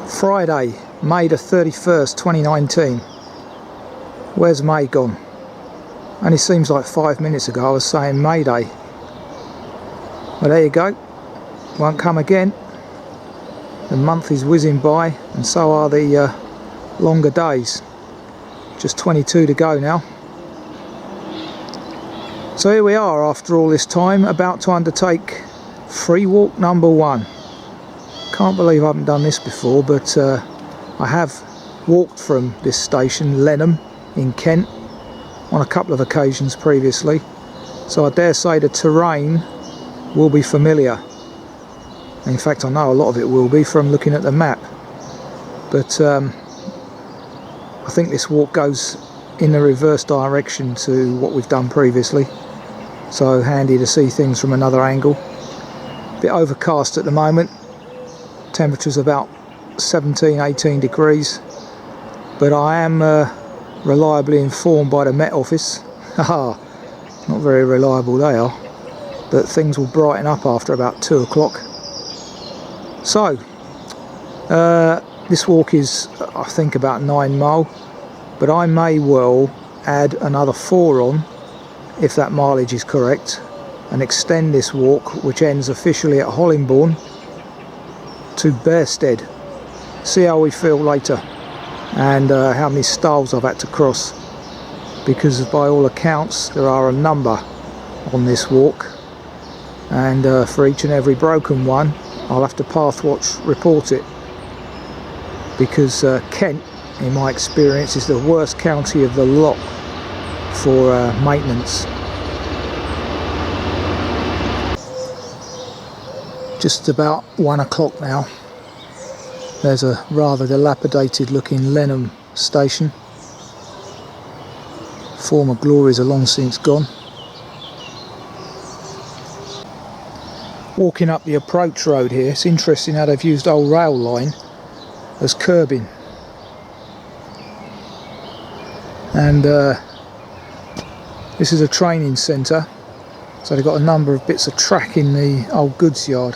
Friday, May the 31st, 2019. Where's May gone? Only seems like 5 minutes ago I was saying Mayday. Well, there you go. Won't come again. The month is whizzing by, and so are the longer days. Just 22 to go now. So here we are after all this time, about to undertake free walk number 1. Can't believe I haven't done this before, but I have walked from this station, Lenham, in Kent, on a couple of occasions previously, so I dare say the terrain will be familiar. In fact, I know a lot of it will be from looking at the map, but I think this walk goes in the reverse direction to what we've done previously, so handy to see things from another angle. Bit overcast at the moment, temperature's about 17-18 degrees, but I am reliably informed by the Met Office, haha, not very reliable they are, that things will brighten up after about 2 o'clock. So this walk is, I think, about 9 mile, but I may well add another 4 on, if that mileage is correct, and extend this walk, which ends officially at Hollingbourne, to Bearstead. See how we feel later, and how many stiles I've had to cross, because by all accounts there are a number on this walk, and for each and every broken one I'll have to Pathwatch report it, because Kent, in my experience, is the worst county of the lot for maintenance. Just about 1 o'clock now. There's a rather dilapidated looking Lenham station. Former glories are long since gone. Walking up the approach road here, it's interesting how they've used old rail line as curbing. And this is a training centre, so they've got a number of bits of track in the old goods yard.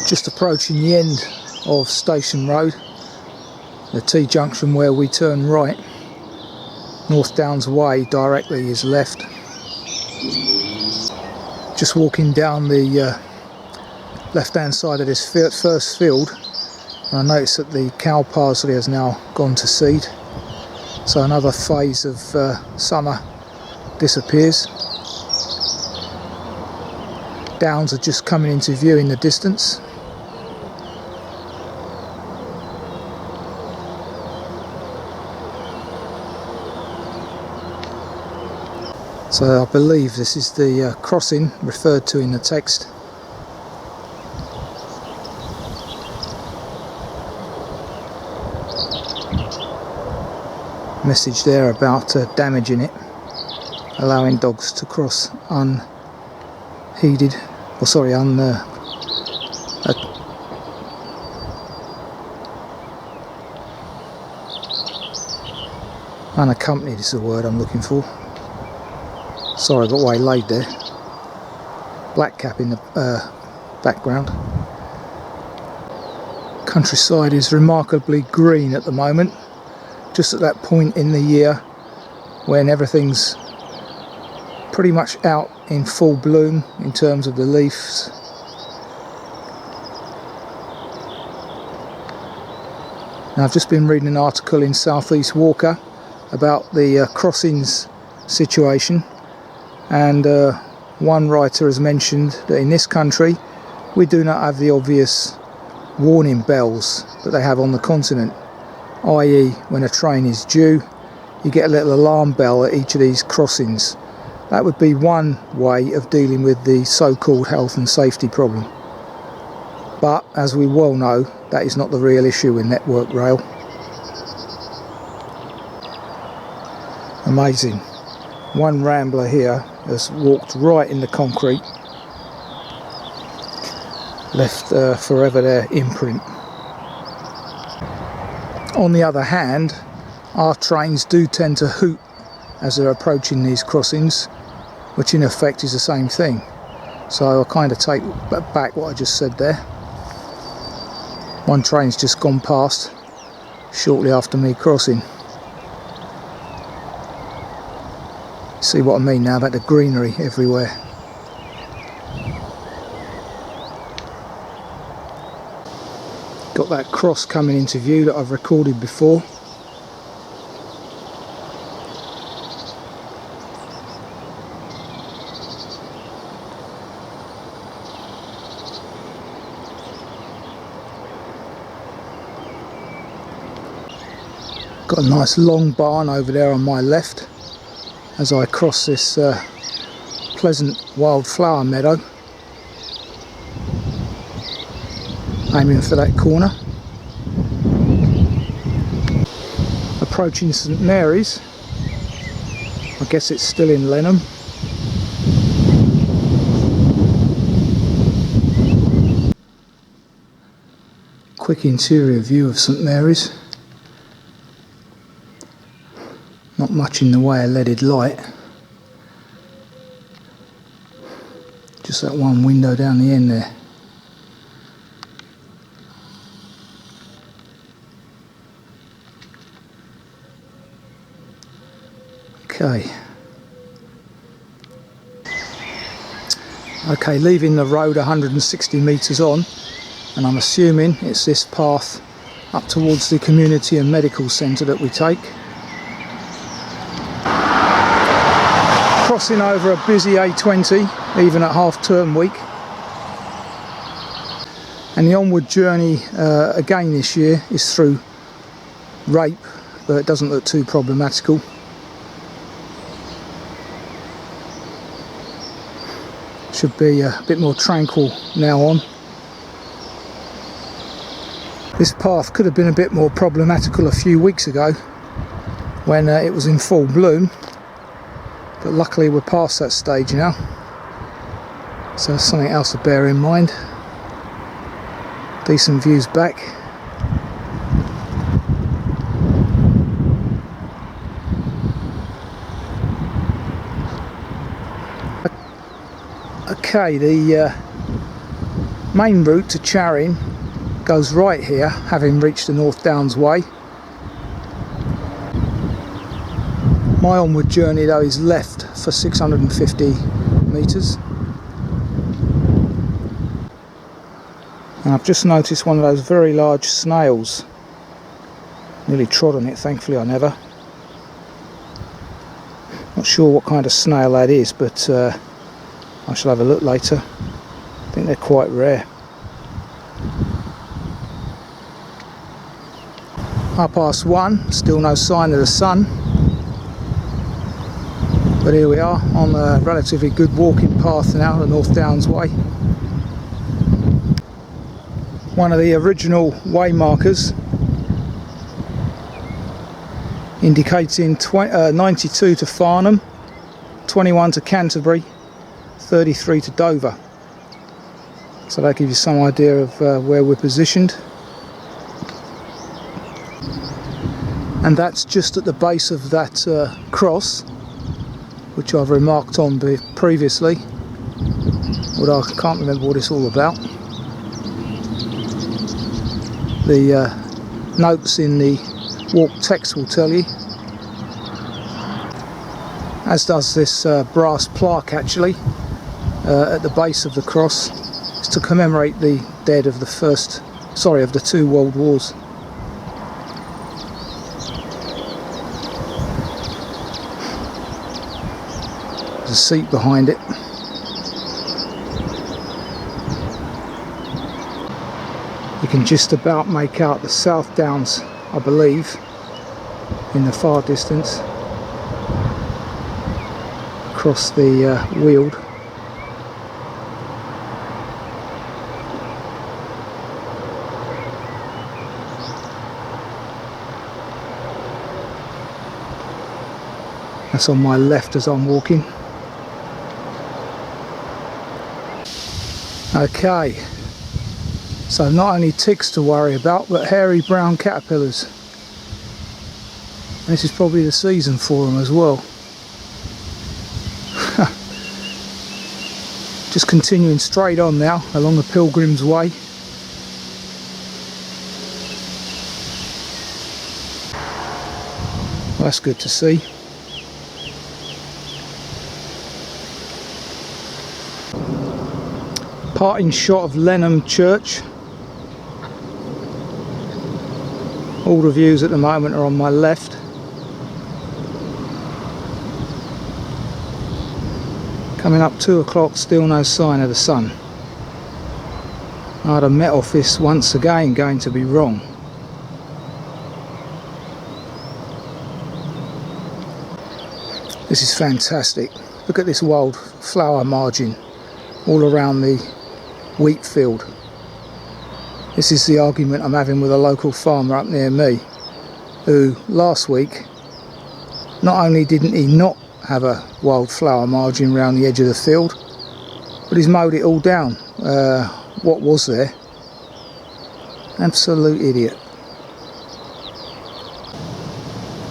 Just approaching the end of Station Road, the T-junction where we turn right. North Downs Way directly is left. Just walking down the left hand side of this first field, and I notice that the cow parsley has now gone to seed, so another phase of summer disappears. Downs are just coming into view in the distance. So I believe this is the crossing referred to in the text. Message there about damaging it, allowing dogs to cross unheeded, or sorry, unaccompanied is the word I'm looking for. Sorry, I got waylaid there. Black cap in the background. Countryside is remarkably green at the moment, just at that point in the year when everything's pretty much out in full bloom in terms of the leaves. Now, I've just been reading an article in South East Walker about the crossings situation, and one writer has mentioned that in this country we do not have the obvious warning bells that they have on the continent, i.e. when a train is due you get a little alarm bell at each of these crossings. That would be one way of dealing with the so-called health and safety problem, but as we well know, that is not the real issue with Network Rail. Amazing. One rambler here has walked right in the concrete, left forever their imprint. On the other hand, our trains do tend to hoot as they're approaching these crossings, which in effect is the same thing. So I kind of take back what I just said there. One train's just gone past shortly after me crossing. See what I mean now about the greenery everywhere. Got that cross coming into view that I've recorded before. Got a nice long barn over there on my left as I cross this pleasant wildflower meadow, aiming for that corner. Approaching St Mary's. I guess it's still in Lenham. Quick interior view of St Mary's. Not much in the way of leaded light. Just that one window down the end there. Okay, leaving the road 160 metres on, and I'm assuming it's this path up towards the community and medical centre that we take. Crossing over a busy A20, even at half-term week. And the onward journey again this year is through Rape, but it doesn't look too problematical. Should be a bit more tranquil now on. This path could have been a bit more problematical a few weeks ago when it was in full bloom, but luckily we're past that stage now, so that's something else to bear in mind. Decent views back. Okay, the main route to Charing goes right here, having reached the North Downs Way. My onward journey though is left for 650 metres. And I've just noticed one of those very large snails. Nearly trod on it, thankfully I never. Not sure what kind of snail that is, but I shall have a look later. I think they're quite rare. 1:30, still no sign of the sun. But here we are on a relatively good walking path now, the North Downs Way. One of the original way markers indicating 92 to Farnham, 21 to Canterbury, 33 to Dover. So that gives you some idea of where we're positioned. And that's just at the base of that cross, which I've remarked on previously, although I can't remember what it's all about. The notes in the walk text will tell you, as does this brass plaque actually at the base of the cross. It's to commemorate the dead of the two world wars. There's a seat behind it. You can just about make out the South Downs, I believe, in the far distance, across the Weald. That's on my left as I'm walking. Okay, so not only ticks to worry about, but hairy brown caterpillars. This is probably the season for them as well. Just continuing straight on now along the Pilgrim's Way. Well, that's good to see. Parting shot of Lenham Church. All the views at the moment are on my left. Coming up 2 o'clock, still no sign of the sun. The Met Office once again going to be wrong. This is fantastic. Look at this wildflower margin all around the wheat field. This is the argument I'm having with a local farmer up near me, who last week, not only didn't he not have a wildflower margin around the edge of the field, but he's mowed it all down. What was there? Absolute idiot.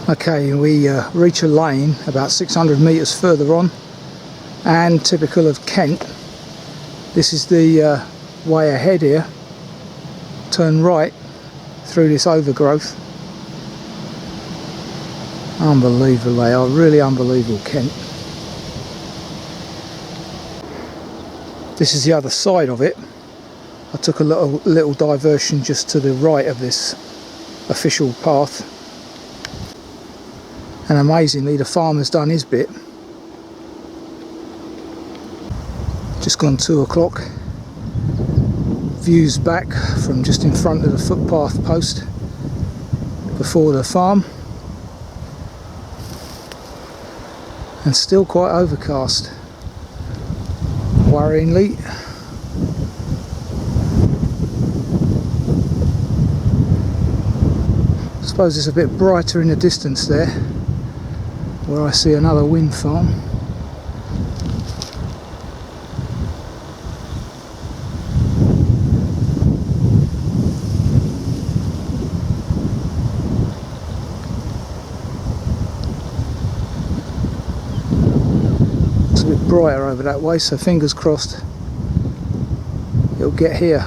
Okay, we reach a lane about 600 metres further on, and typical of Kent, this is the way ahead here. Turn right through this overgrowth. Unbelievable, they are really unbelievable, Kent. This is the other side of it. I took a little diversion just to the right of this official path, and amazingly the farmer's done his bit. Just gone 2 o'clock. Views back from just in front of the footpath post before the farm, and still quite overcast, worryingly. I suppose it's a bit brighter in the distance there where I see another wind farm. Brighter over that way, so fingers crossed it'll get here.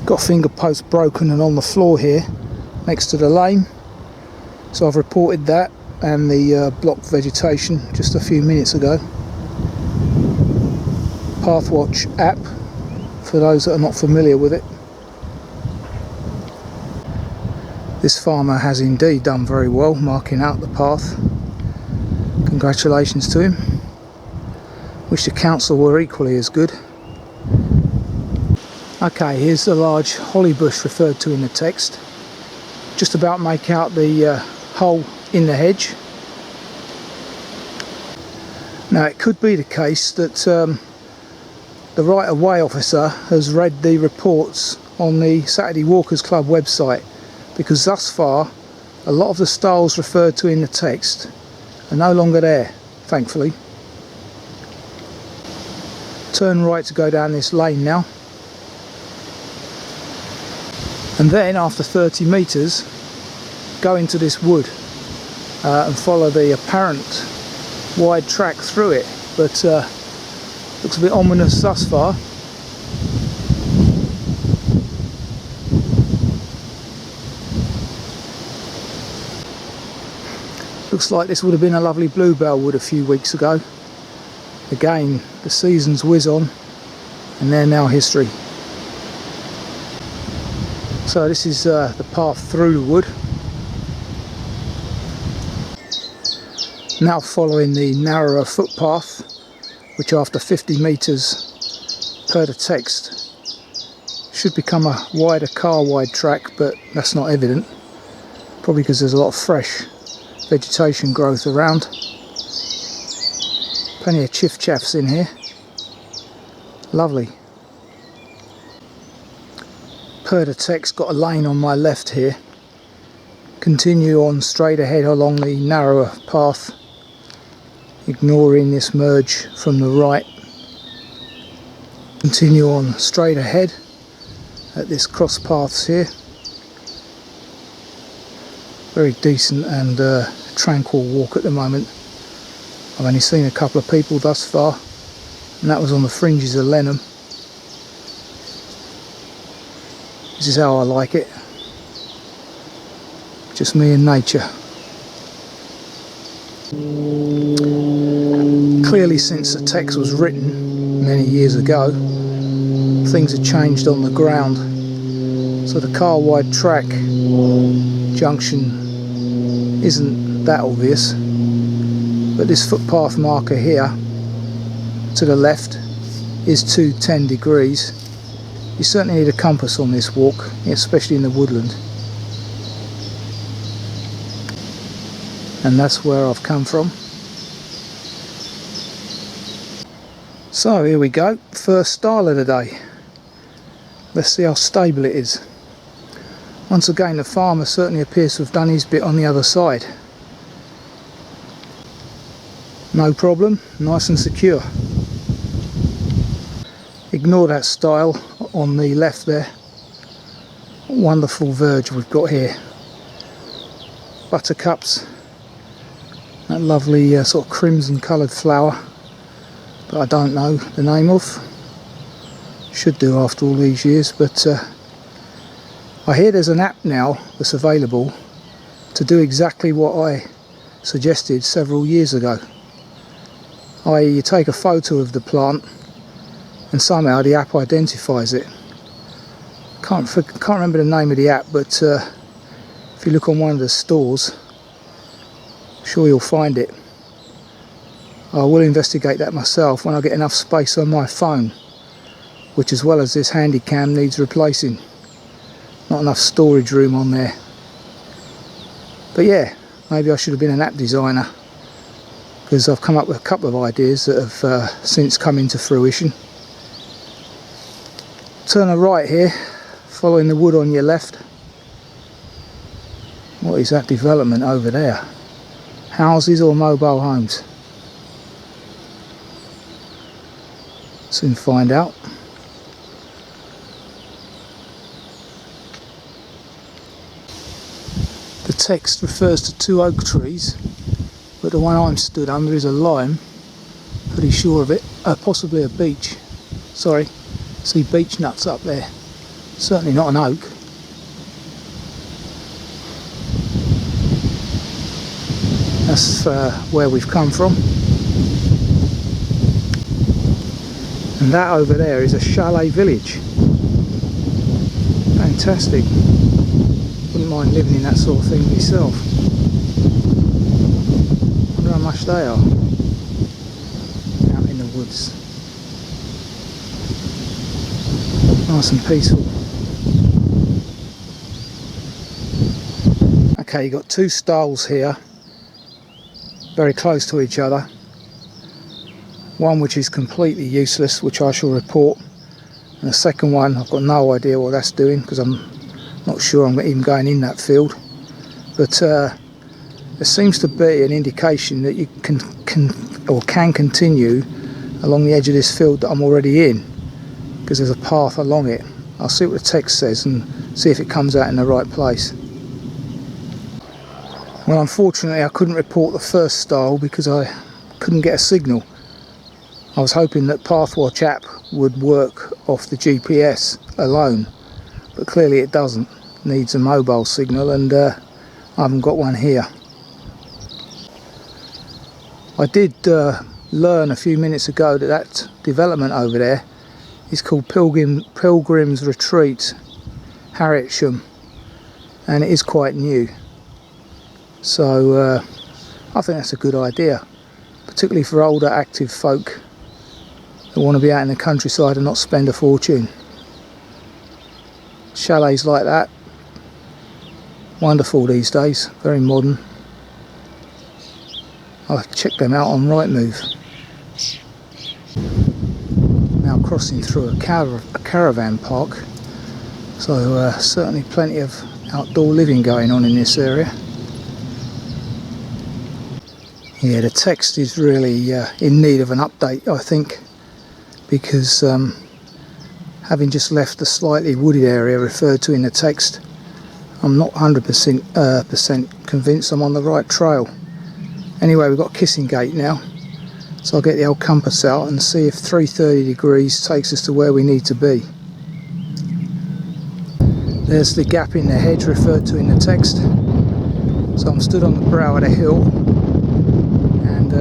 Got a finger post broken and on the floor here next to the lane, so I've reported that and the blocked vegetation just a few minutes ago. Pathwatch app for those that are not familiar with it. This farmer has indeed done very well marking out the path. Congratulations to him. Wish the council were equally as good. Okay, here's the large holly bush referred to in the text. Just about make out the hole in the hedge. Now it could be the case that the right-of-way officer has read the reports on the Saturday Walkers Club website, because thus far a lot of the stiles referred to in the text are no longer there, thankfully. Turn right to go down this lane now, and then after 30 metres go into this wood and follow the apparent wide track through it, but looks a bit ominous thus far. Looks like this would have been a lovely bluebell wood a few weeks ago. Again, the seasons whiz on and they're now history. So this is the path through the wood. Now following the narrower footpath, which after 50 metres per the text should become a wider car wide track, but that's not evident, probably because there's a lot of fresh vegetation growth around. Plenty of chiff-chaffs in here. Lovely. Per the text, got a lane on my left here. Continue on straight ahead along the narrower path, ignoring this merge from the right. Continue on straight ahead at this cross paths here. Very decent and tranquil walk at the moment. I've only seen a couple of people thus far, and that was on the fringes of Lenham. This is how I like it, just me and nature. Clearly, since the text was written many years ago, things have changed on the ground. So the car wide track junction isn't that obvious, but this footpath marker here to the left is 210 degrees. You certainly need a compass on this walk, especially in the woodland. And that's where I've come from. So here we go, first stile of the day. Let's see how stable it is. Once again, the farmer certainly appears to have done his bit on the other side. No problem, nice and secure. Ignore that stile on the left there. Wonderful verge we've got here. Buttercups. That lovely sort of crimson coloured flower that I don't know the name of. Should do after all these years, but I hear there's an app now that's available to do exactly what I suggested several years ago. You take a photo of the plant and somehow the app identifies it. Can't remember the name of the app, but if you look on one of the stores, I'm sure you'll find it. I will investigate that myself when I get enough space on my phone, which, as well as this handy cam, needs replacing. Not enough storage room on there. But yeah, maybe I should have been an app designer, because I've come up with a couple of ideas that have since come into fruition. Turn a right here, following the wood on your left. What is that development over there? Houses or mobile homes? Soon find out. The text refers to 2 oak trees, but the one I'm stood under is a lime. Pretty sure of it. Possibly a beech. Sorry, see beech nuts up there. Certainly not an oak. That's where we've come from. And that over there is a chalet village. Fantastic. Wouldn't mind living in that sort of thing myself. I wonder how much they are out in the woods. Nice and peaceful. Okay, you've got 2 stiles here, very close to each other. One which is completely useless, which I shall report, and the second one I've got no idea what that's doing, because I'm not sure I'm even going in that field. But there seems to be an indication that you can continue along the edge of this field that I'm already in, because there's a path along it. I'll see what the text says and see if it comes out in the right place. Well, unfortunately I couldn't report the first stile because I couldn't get a signal. I was hoping that Pathwatch app would work off the GPS alone, but clearly it doesn't. It needs a mobile signal, and I haven't got one here. I did learn a few minutes ago that that development over there is called Pilgrim's Retreat, Harrietsham, and it is quite new. So I think that's a good idea, particularly for older active folk that want to be out in the countryside and not spend a fortune. Chalets like that, wonderful these days, very modern. I'll check them out on Rightmove. Now crossing through a caravan park, so certainly plenty of outdoor living going on in this area. Yeah, the text is really in need of an update, I think, because having just left the slightly wooded area referred to in the text, I'm not 100% convinced I'm on the right trail. Anyway, we've got Kissing Gate now, So I'll get the old compass out and see if 330 degrees takes us to where we need to be. There's the gap in the hedge referred to in the text. So I'm stood on the brow of the hill, and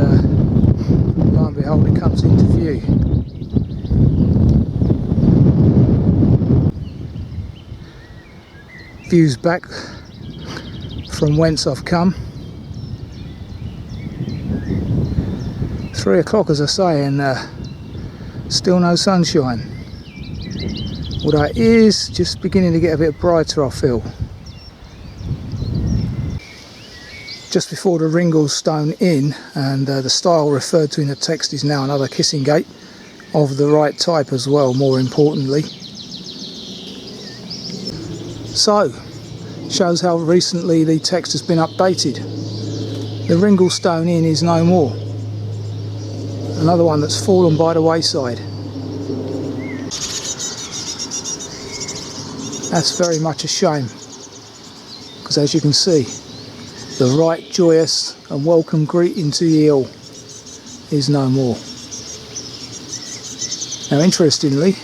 lo and behold, it comes into view. Views back from whence I've come. 3 o'clock, as I say, and still no sunshine. Although it is just beginning to get a bit brighter, I feel. Just before the Ringlestone Inn, and the stile referred to in the text is now another kissing gate of the right type as well, more importantly. So, shows how recently the text has been updated. The Ringlestone Inn is no more. Another one that's fallen by the wayside. That's very much a shame, because as you can see, the right joyous and welcome greeting to ye all is no more. Now interestingly,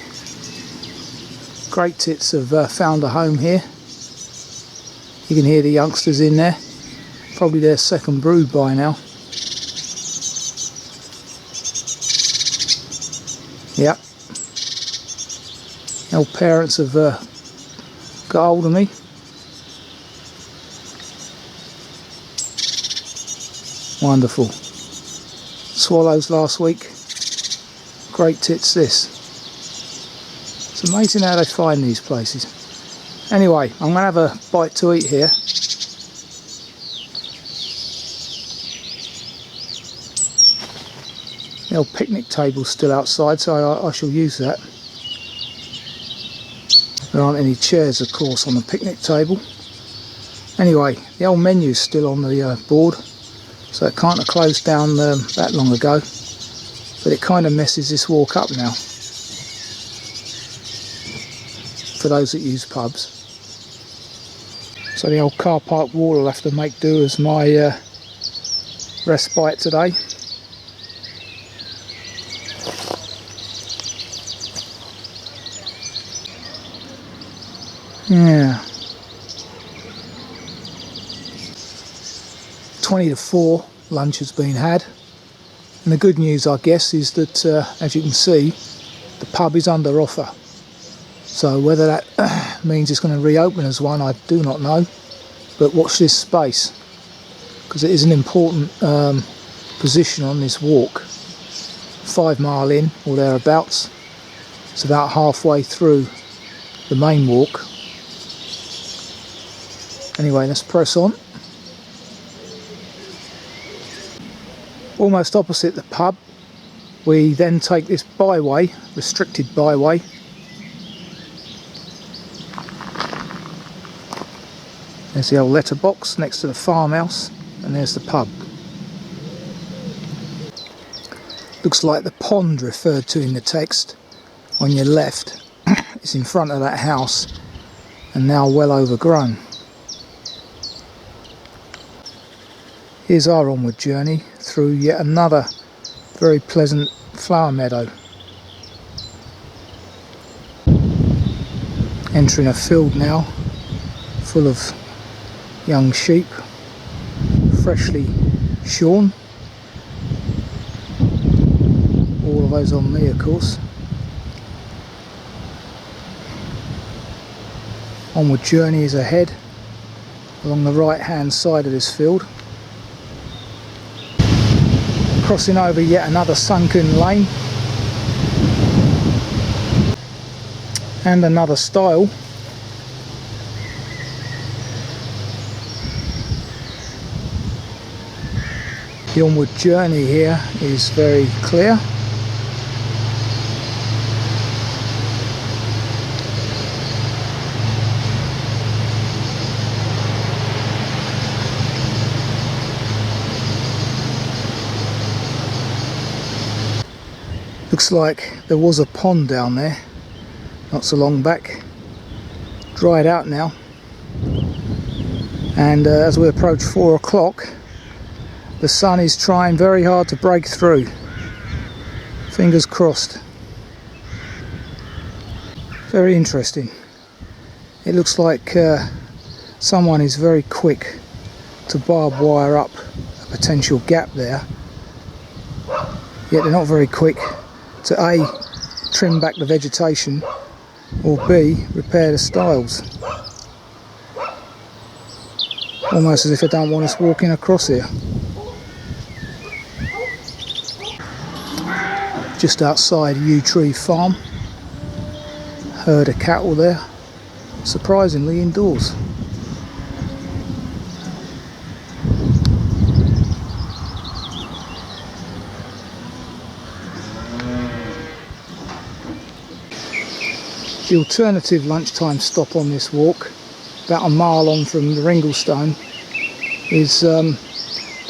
great tits have found a home here. You can hear the youngsters in there, probably their second brood by now. Yep, the old parents have got hold of me. Wonderful. Swallows last week. Great tits this. It's amazing how they find these places. Anyway, I'm going to have a bite to eat here. The old picnic table's still outside, so I shall use that. There aren't any chairs, of course, on the picnic table. Anyway, the old menu's still on the board, so it can't have closed down that long ago. But it kind of messes this walk up now, for those that use pubs. So the old car park wall will have to make do as my respite today. Yeah. 20 to 4, lunch has been had. And the good news, I guess, is that, as you can see, the pub is under offer. So whether that means it's going to reopen as one, I do not know. But watch this space, because it is an important position on this walk. 5 mile in, or thereabouts. It's about halfway through the main walk. Anyway, let's press on. Almost opposite the pub, we then take this byway, restricted byway. There's the old letterbox next to the farmhouse, and there's the pub. Looks like the pond referred to in the text on your left is in front of that house and now well overgrown. Here's our onward journey through yet another very pleasant flower meadow. Entering a field now full of young sheep, freshly shorn. All of those on me, of course. Onward journey is ahead along the right hand side of this field. Crossing over yet another sunken lane and another stile. The onward journey here is very clear. Looks like there was a pond down there not so long back, dried out now, and as we approach 4 o'clock the sun is trying very hard to break through. Fingers crossed. Very interesting. It looks like someone is very quick to barb wire up a potential gap there, yet they're not very quick to A, trim back the vegetation, or B, repair the stiles. Almost as if they don't want us walking across here. Just outside Yew Tree Farm, herd of cattle there, surprisingly indoors. The alternative lunchtime stop on this walk, about a mile on from the Ringlestone, is the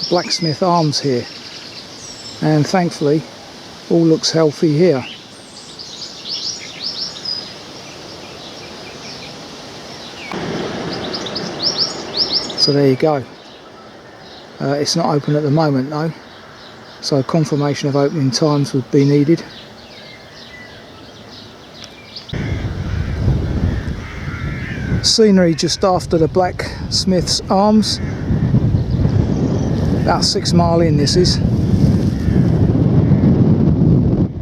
Blacksmith Arms here, and thankfully all looks healthy here. So there you go. It's not open at the moment though, so confirmation of opening times would be needed. Scenery just after the Blacksmith's Arms, about 6 miles in this is,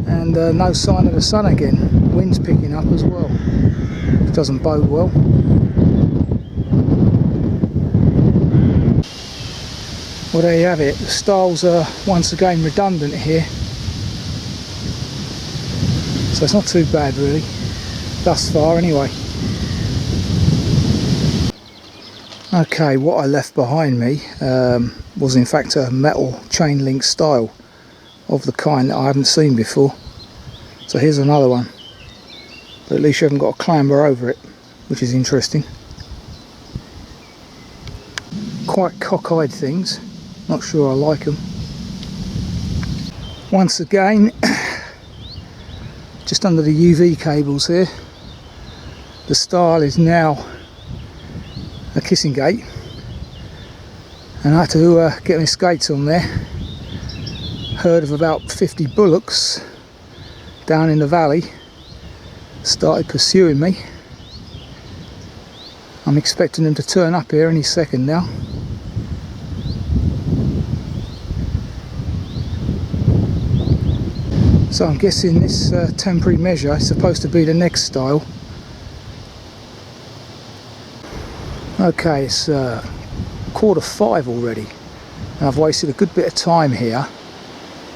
and no sign of the sun again. Wind's picking up as well, which doesn't bode well. Well, there you have it. The stiles are once again redundant here, so it's not too bad really, thus far anyway. Okay, what I left behind me was in fact a metal chain link stile of the kind that I haven't seen before. So here's another one, but at least you haven't got to clamber over it, which is interesting. Quite cockeyed things, not sure I like them. Once again, just under the UV cables here, the stile is now a kissing gate, and I had to get my skates on there. Herd of about 50 bullocks down in the valley started pursuing me. I'm expecting them to turn up here any second now. So I'm guessing this temporary measure is supposed to be the next stile. Okay, it's 4:45 already, and I've wasted a good bit of time here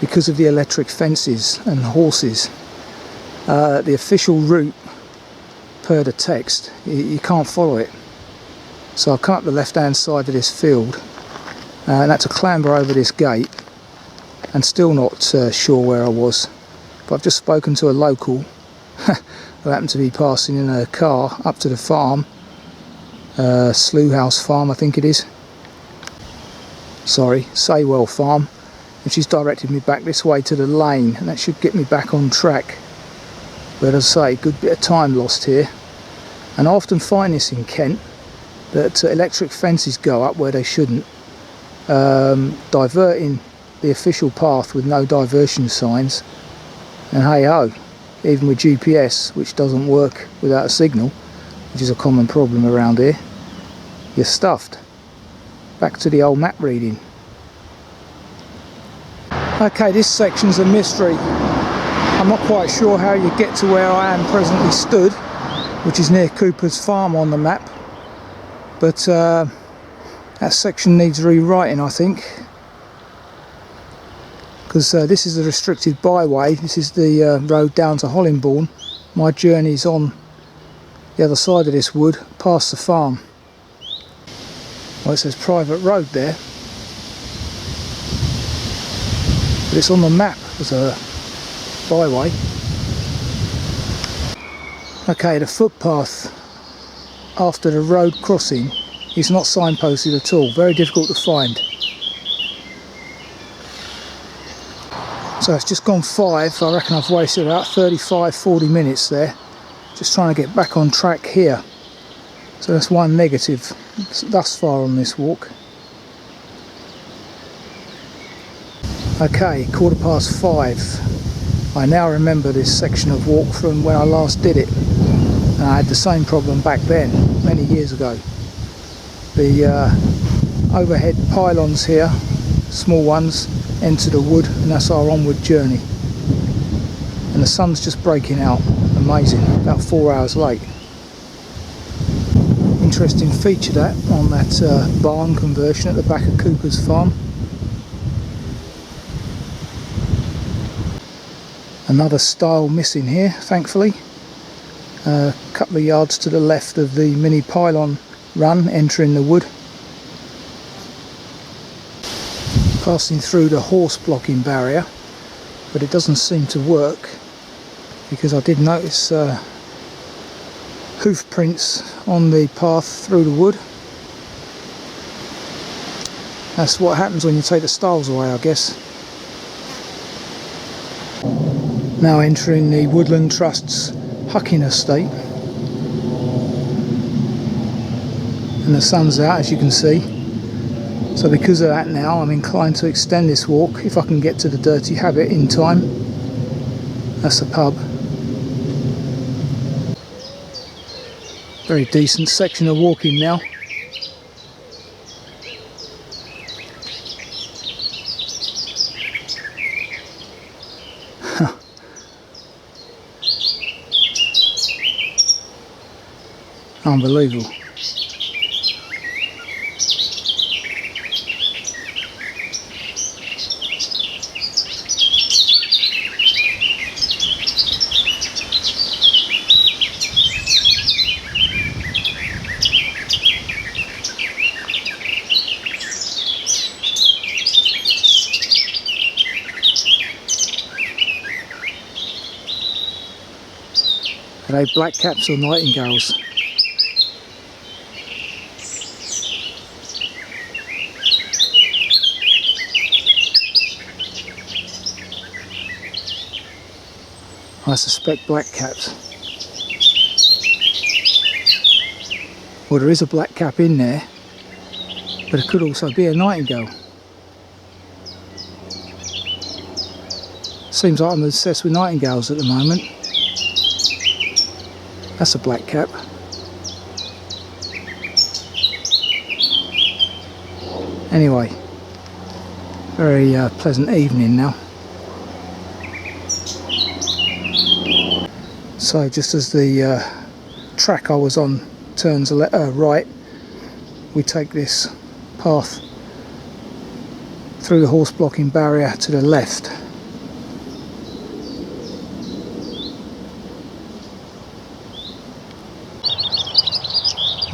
because of the electric fences and horses. The official route per the text, you can't follow it. So I've come up the left hand side of this field and had to clamber over this gate, and still not sure where I was. But I've just spoken to a local who happened to be passing in a car up to the farm. Slough House Farm, I think it is. Sorry, Saywell Farm, and she's directed me back this way to the lane, and that should get me back on track. But as I say, good bit of time lost here, and I often find this in Kent, that electric fences go up where they shouldn't, diverting the official path with no diversion signs, and hey ho, even with GPS, which doesn't work without a signal, which is a common problem around here, you're stuffed. Back to the old map reading. Okay, this section's a mystery. I'm not quite sure how you get to where I am presently stood, which is near Cooper's Farm on the map, but that section needs rewriting, I think, because this is a restricted byway. This is the road down to Hollingbourne. My journey's on the other side of this wood, past the farm. Well, it says private road there, but it's on the map as a byway. Okay, the footpath after the road crossing is not signposted at all, very difficult to find. So it's just gone 5, I reckon I've wasted about 35-40 minutes there, just trying to get back on track here. So that's one negative thus far on this walk. Okay, 5:15. I now remember this section of walk from when I last did it, and I had the same problem back then, many years ago. The overhead pylons here, small ones, enter the wood, and that's our onward journey. And the sun's just breaking out, amazing, about 4 hours late. Interesting feature that on that barn conversion at the back of Cooper's farm. Another stile missing here, thankfully. A couple of yards to the left of the mini pylon run entering the wood. Passing through the horse blocking barrier, but it doesn't seem to work because I did notice hoof prints on the path through the wood. That's what happens when you take the stiles away, I guess. Now entering the Woodland Trust's Hucking estate, and the sun's out, as you can see. So because of that now I'm inclined to extend this walk if I can get to the Dirty Habit in time. That's a pub. Very decent section of walking now. Unbelievable. Are they blackcaps or nightingales? I suspect blackcaps. Well, there is a blackcap in there, but it could also be a nightingale. Seems like I'm obsessed with nightingales at the moment. That's a blackcap. Anyway, very pleasant evening now. So just as the track I was on turns right, we take this path through the horse blocking barrier to the left.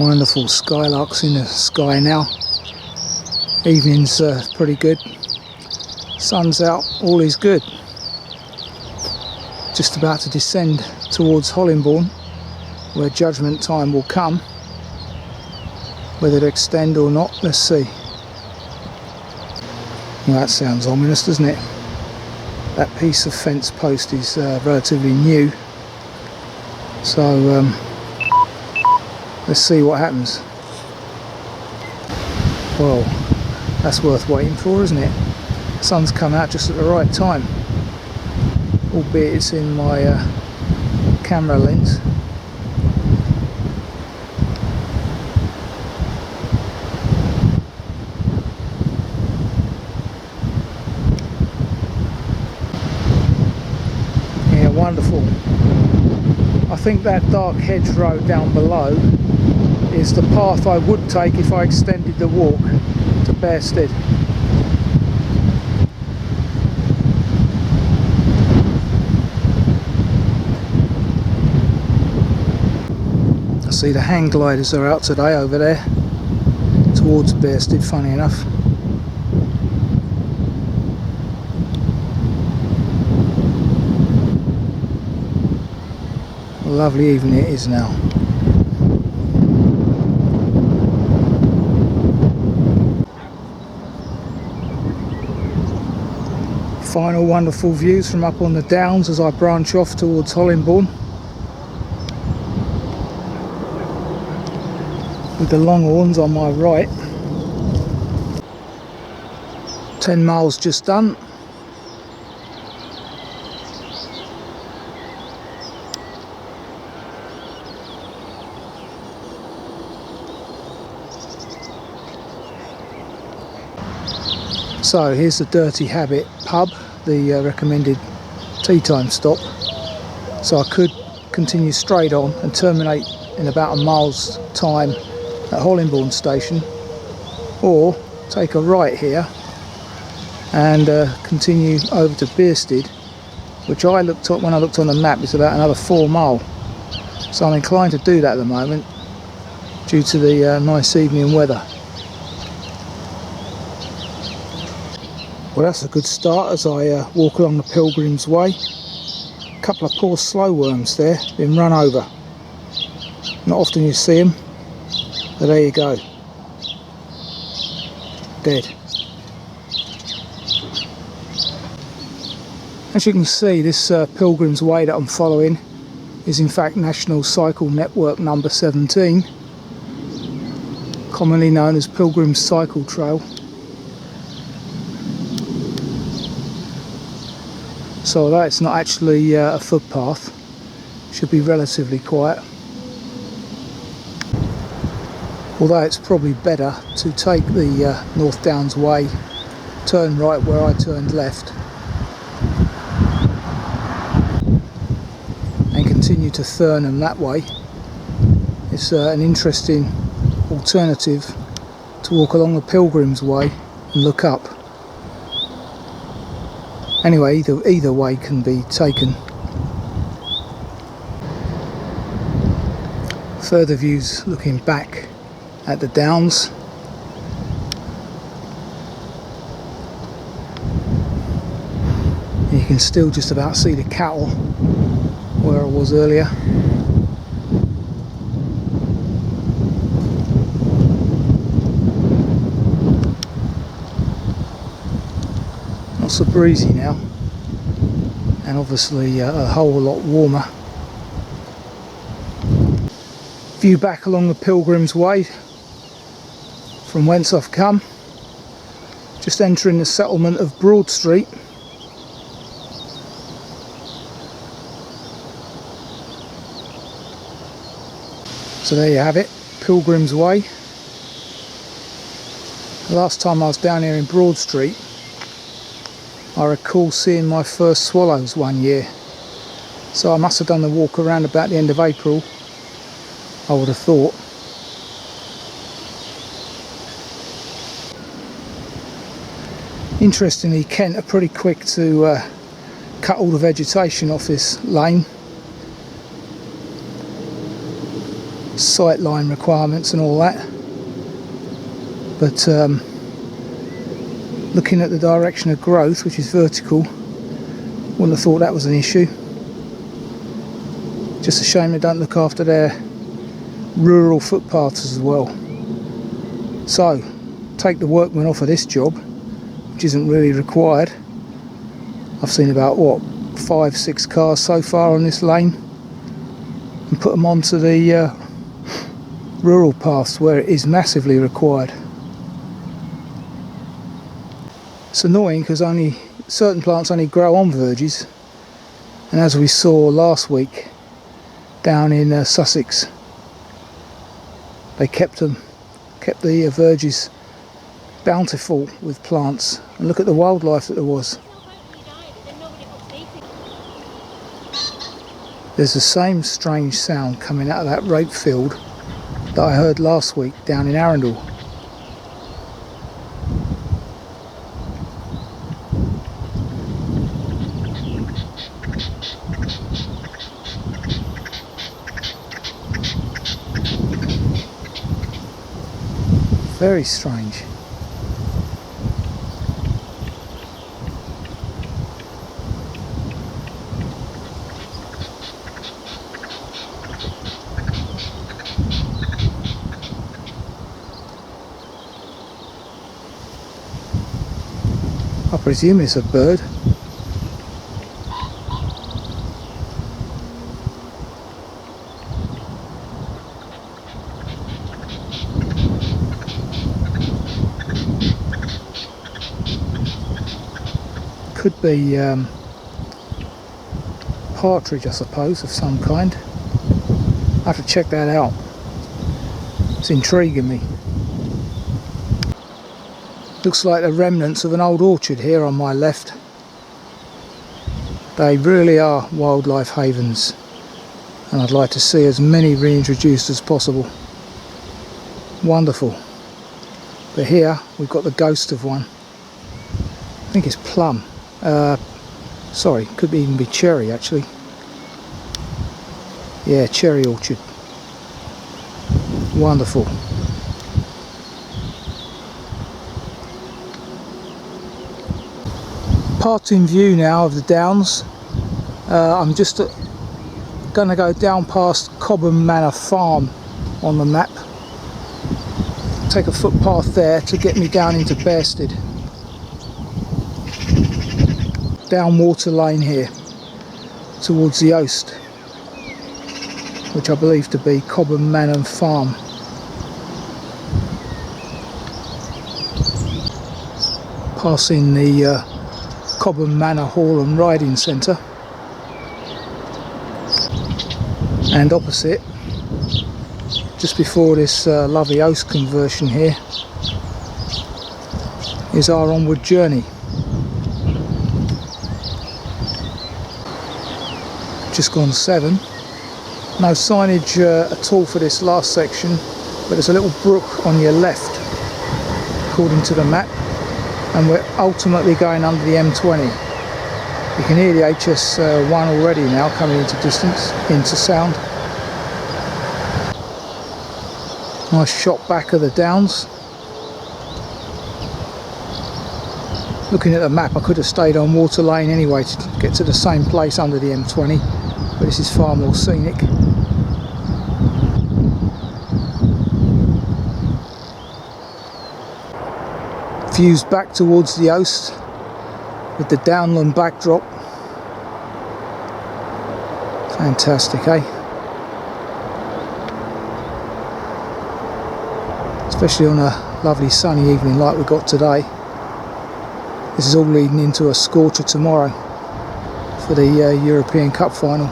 Wonderful skylarks in the sky now. Evening's pretty good. Sun's out, all is good. Just about to descend towards Hollingbourne, where judgment time will come. Whether to extend or not, let's see. Well, that sounds ominous, doesn't it? That piece of fence post is relatively new, so let's see what happens. Well, that's worth waiting for, isn't it? The sun's come out just at the right time, albeit it's in my camera lens. Yeah, wonderful. I think that dark hedgerow down below is the path I would take if I extended the walk to Bearstead. I see the hang gliders are out today over there towards Bearstead, funny enough. A lovely evening it is now. Final wonderful views from up on the downs as I branch off towards Hollingbourne, with the Longhorns on my right. 10 miles just done. So here's the Dirty Habit pub, the recommended tea time stop. So I could continue straight on and terminate in about a mile's time at Hollingbourne station, or take a right here and continue over to Bearstead, which I looked at when I looked on the map, it's about another 4 mile. So I'm inclined to do that at the moment due to the nice evening weather. Well, that's a good start as I walk along the Pilgrim's Way. A couple of poor slow worms there, been run over. Not often you see them, but there you go. Dead. As you can see, this Pilgrim's Way that I'm following is in fact National Cycle Network number 17, commonly known as Pilgrim's Cycle Trail. So although it's not actually a footpath, it should be relatively quiet. Although it's probably better to take the North Downs Way, turn right where I turned left, and continue to Thurnham that way. It's an interesting alternative to walk along the Pilgrim's Way and look up. Anyway, either way can be taken. Further views looking back at the Downs. You can still just about see the cattle where I was earlier. Not so breezy now, and obviously a whole lot warmer. View back along the Pilgrim's Way from whence I've come, just entering the settlement of Broad Street. So there you have it, Pilgrim's Way. The last time I was down here in Broad Street, I recall seeing my first swallows one year. So I must have done the walk around about the end of April, I would have thought. Interestingly, Kent are pretty quick to cut all the vegetation off this lane. Sight line requirements and all that. But looking at the direction of growth, which is vertical, wouldn't have thought that was an issue. Just a shame they don't look after their rural footpaths as well. So, take the workmen off of this job, which isn't really required. I've seen about, what, 5-6 cars so far on this lane, and put them onto the rural paths where it is massively required. It's annoying because only certain plants only grow on verges, and as we saw last week down in Sussex, they kept the verges bountiful with plants, and look at the wildlife that there was. There's the same strange sound coming out of that rape field that I heard last week down in Arundel. Very strange. I presume it's a bird. Could be partridge, I suppose, of some kind. I have to check that out. It's intriguing me. Looks like the remnants of an old orchard here on my left. They really are wildlife havens, and I'd like to see as many reintroduced as possible. Wonderful. But here we've got the ghost of one. I think it's plum. Sorry, could even be cherry actually. Yeah, cherry orchard. Wonderful. Parting view now of the downs. I'm just going to go down past Cobham Manor Farm on the map. Take a footpath there to get me down into Bearstead. Down Water Lane here towards the Oast, which I believe to be Cobham Manor Farm. Passing the Cobham Manor Hall and Riding Centre, and opposite, just before this lovely Oast conversion here, is our onward journey. Just gone 7. No signage at all for this last section, but there's a little brook on your left according to the map, and we're ultimately going under the M20. You can hear the HS1 already now coming into sound. Nice shot back of the downs. Looking at the map, I could have stayed on Water Lane anyway to get to the same place under the M20, but this is far more scenic. Views back towards the Oast with the downland backdrop. Fantastic, eh? Especially on a lovely sunny evening like we got today. This is all leading into a scorcher tomorrow for the European Cup final.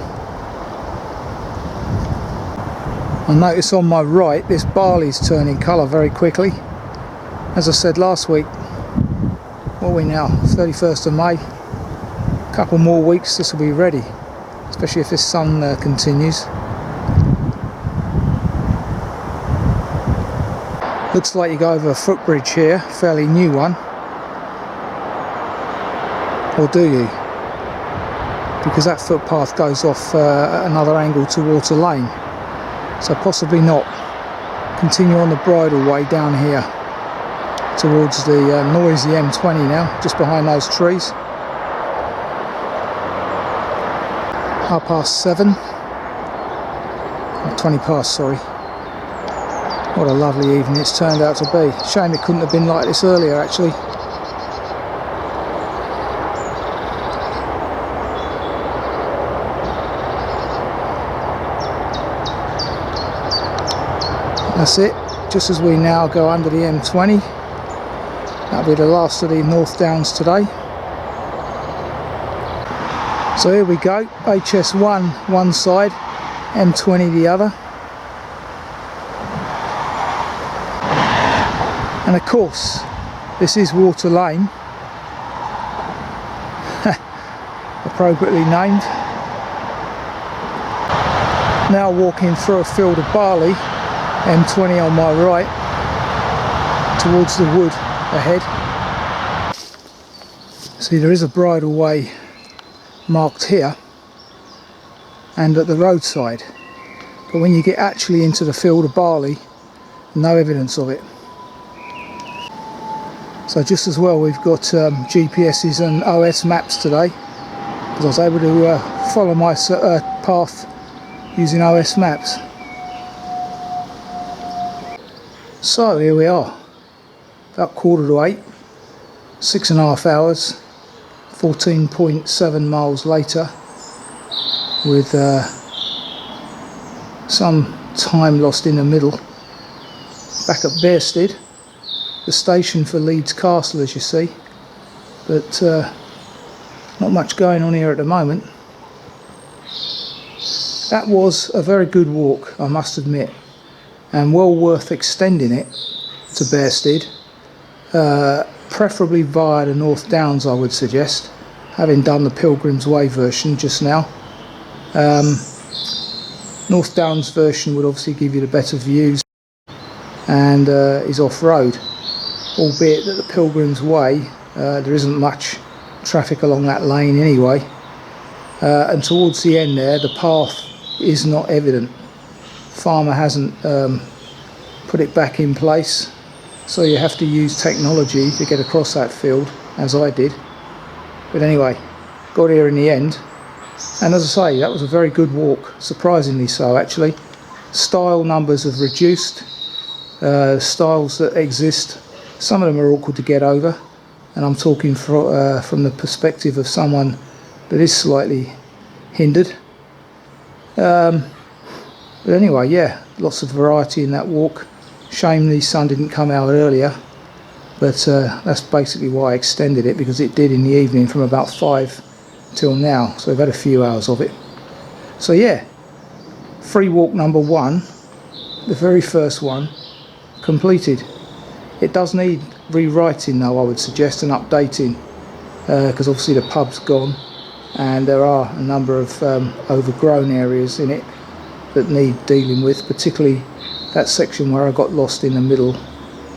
I notice on my right this barley's turning colour very quickly. As I said last week, what are we now? 31st of May. A couple more weeks this will be ready, especially if this sun continues. Looks like you go over a footbridge here, fairly new one. Or do you? Because that footpath goes off at another angle to Water Lane. So possibly not. Continue on the bridleway down here towards the noisy M20 now, just behind those trees. 7:30. 20 past, sorry. What a lovely evening it's turned out to be. Shame it couldn't have been like this earlier actually. That's it, just as we now go under the M20. That'll be the last of the North Downs today. So here we go, HS1 one side, M20 the other. And of course, this is Water Lane, appropriately named. Now walking through a field of barley, M20 on my right, towards the wood ahead. See, there is a bridleway marked here and at the roadside, but when you get actually into the field of barley, no evidence of it. So just as well we've got GPS's and OS maps today, because I was able to follow my path using OS maps. So here we are, about 7:45, 6.5 hours, 14.7 miles later, with some time lost in the middle. Back at Bearstead, the station for Leeds Castle, as you see, but not much going on here at the moment. That was a very good walk, I must admit, and well worth extending it to Bearstead. preferably via the North Downs, I would suggest, having done the Pilgrim's Way version just now. North Downs version would obviously give you the better views and is off-road, albeit that the Pilgrim's Way there isn't much traffic along that lane anyway, and towards the end there the path is not evident. Farmer hasn't put it back in place, so you have to use technology to get across that field, as I did. But anyway, got here in the end, and as I say, that was a very good walk, surprisingly so actually. Stile numbers have reduced, stiles that exist, some of them are awkward to get over, and I'm talking from the perspective of someone that is slightly hindered. But anyway, yeah, lots of variety in that walk. Shame the sun didn't come out earlier, but that's basically why I extended it, because it did in the evening from about 5 till now, so we've had a few hours of it. So yeah, free walk number 1, the very first one, completed. It does need rewriting though, I would suggest, and updating, because obviously the pub's gone and there are a number of overgrown areas in it that need dealing with, particularly that section where I got lost in the middle,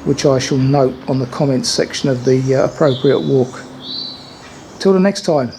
which I shall note on the comments section of the appropriate walk. Till the next time.